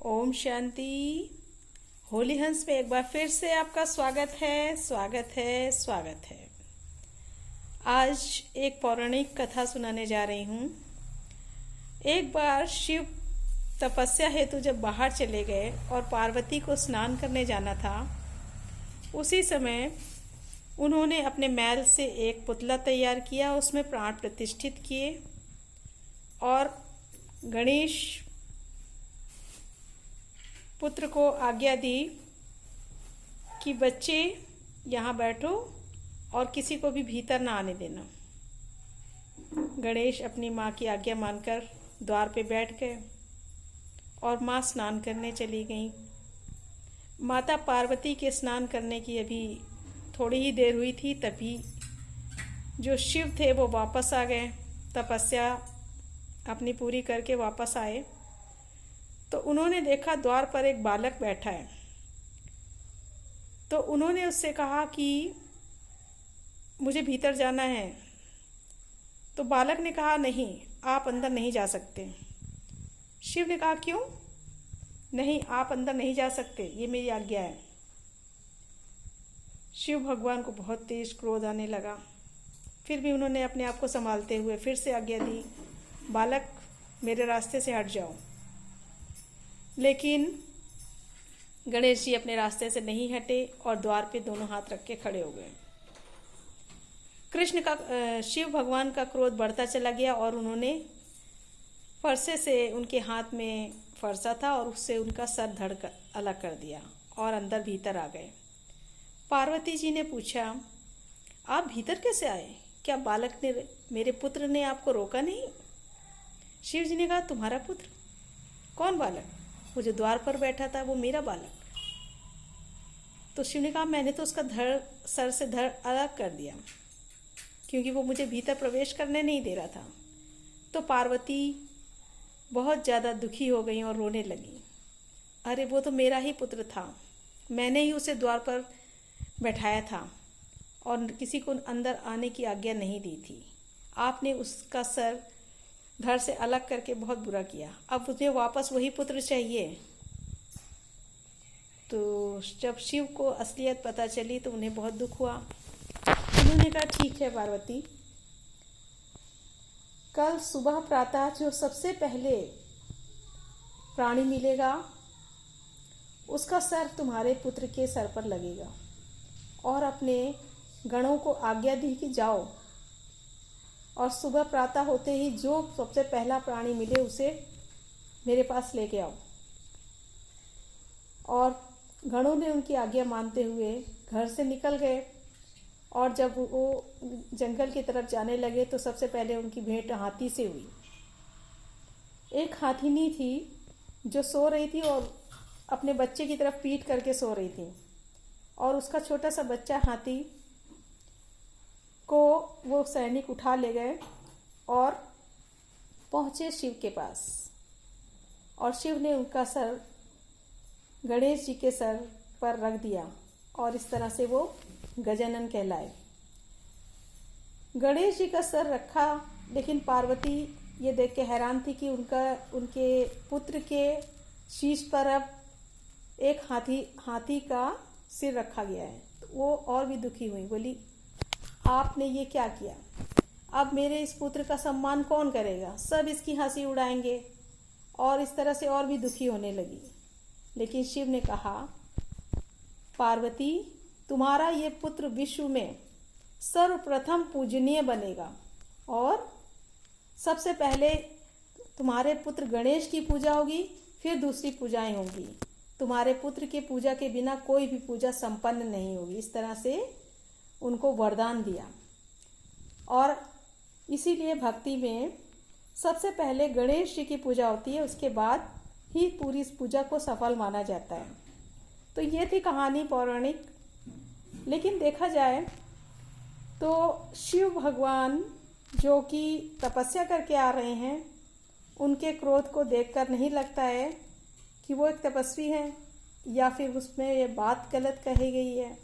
ओम शांति। होली हंस में एक बार फिर से आपका स्वागत है, स्वागत है, स्वागत है। आज एक पौराणिक कथा सुनाने जा रही हूँ। एक बार शिव तपस्या हेतु जब बाहर चले गए और पार्वती को स्नान करने जाना था, उसी समय उन्होंने अपने मैल से एक पुतला तैयार किया, उसमें प्राण प्रतिष्ठित किए और गणेश पुत्र को आज्ञा दी कि बच्चे यहाँ बैठो और किसी को भी भीतर ना आने देना। गणेश अपनी माँ की आज्ञा मानकर द्वार पे बैठ गए और माँ स्नान करने चली गईं। माता पार्वती के स्नान करने की अभी थोड़ी ही देर हुई थी, तभी जो शिव थे वो वापस आ गए। तपस्या अपनी पूरी करके वापस आए तो उन्होंने देखा द्वार पर एक बालक बैठा है। तो उन्होंने उससे कहा कि मुझे भीतर जाना है। तो बालक ने कहा, नहीं, आप अंदर नहीं जा सकते। शिव ने कहा, क्यों? नहीं, आप अंदर नहीं जा सकते, ये मेरी आज्ञा है। शिव भगवान को बहुत तेज क्रोध आने लगा। फिर भी उन्होंने अपने आप को संभालते हुए फिर से आज्ञा दी, बालक मेरे रास्ते से हट जाओ। लेकिन गणेश जी अपने रास्ते से नहीं हटे और द्वार पे दोनों हाथ रख के खड़े हो गए। शिव भगवान का क्रोध बढ़ता चला गया और उन्होंने फरसे से उनके हाथ में फरसा था और उससे उनका सर धड़ कर अलग कर दिया और अंदर भीतर आ गए। पार्वती जी ने पूछा, आप भीतर कैसे आए? क्या बालक ने, मेरे पुत्र ने आपको रोका नहीं? शिव जी ने कहा, तुम्हारा पुत्र? कौन बालक? वो जो द्वार पर बैठा था, वो मेरा बालक। तो शिव ने कहा, मैंने तो उसका सर से धड़ अलग कर दिया क्योंकि वो मुझे भीतर प्रवेश करने नहीं दे रहा था। तो पार्वती बहुत ज़्यादा दुखी हो गई और रोने लगी। अरे वो तो मेरा ही पुत्र था, मैंने ही उसे द्वार पर बैठाया था और किसी को अंदर आने की आज्ञा नहीं दी थी। आपने उसका सर धड़ से अलग करके बहुत बुरा किया। अब मुझे वापस वही पुत्र चाहिए। तो जब शिव को असलियत पता चली तो उन्हें बहुत दुख हुआ। उन्होंने कहा, ठीक है पार्वती, कल सुबह प्रातः जो सबसे पहले प्राणी मिलेगा उसका सर तुम्हारे पुत्र के सर पर लगेगा। और अपने गणों को आज्ञा दी कि जाओ और सुबह प्रातः होते ही जो सबसे पहला प्राणी मिले उसे मेरे पास लेके आओ। और गणों ने उनकी आज्ञा मानते हुए घर से निकल गए और जब वो जंगल की तरफ जाने लगे तो सबसे पहले उनकी भेंट हाथी से हुई। एक हाथीनी थी जो सो रही थी और अपने बच्चे की तरफ पीठ करके सो रही थी और उसका छोटा सा बच्चा हाथी को वो सैनिक उठा ले गए और पहुँचे शिव के पास। और शिव ने उनका सर गणेश जी के सर पर रख दिया और इस तरह से वो गजानन कहलाए। गणेश जी का सर रखा, लेकिन पार्वती ये देख के हैरान थी कि उनके पुत्र के शीश पर अब एक हाथी का सिर रखा गया है। तो वो और भी दुखी हुई, बोली, आपने ये क्या किया? अब मेरे इस पुत्र का सम्मान कौन करेगा? सब इसकी हंसी उड़ाएंगे। और इस तरह से और भी दुखी होने लगी। लेकिन शिव ने कहा, पार्वती, तुम्हारा ये पुत्र विश्व में सर्वप्रथम पूजनीय बनेगा और सबसे पहले तुम्हारे पुत्र गणेश की पूजा होगी, फिर दूसरी पूजाएं होंगी। तुम्हारे पुत्र के पूजा के बिना कोई भी पूजा संपन्न नहीं होगी। इस तरह से उनको वरदान दिया। और इसीलिए भक्ति में सबसे पहले गणेश जी की पूजा होती है, उसके बाद ही पूरी इस पूजा को सफल माना जाता है। तो ये थी कहानी पौराणिक। लेकिन देखा जाए तो शिव भगवान जो कि तपस्या करके आ रहे हैं, उनके क्रोध को देखकर नहीं लगता है कि वो एक तपस्वी हैं या फिर उसमें ये बात गलत कही गई है।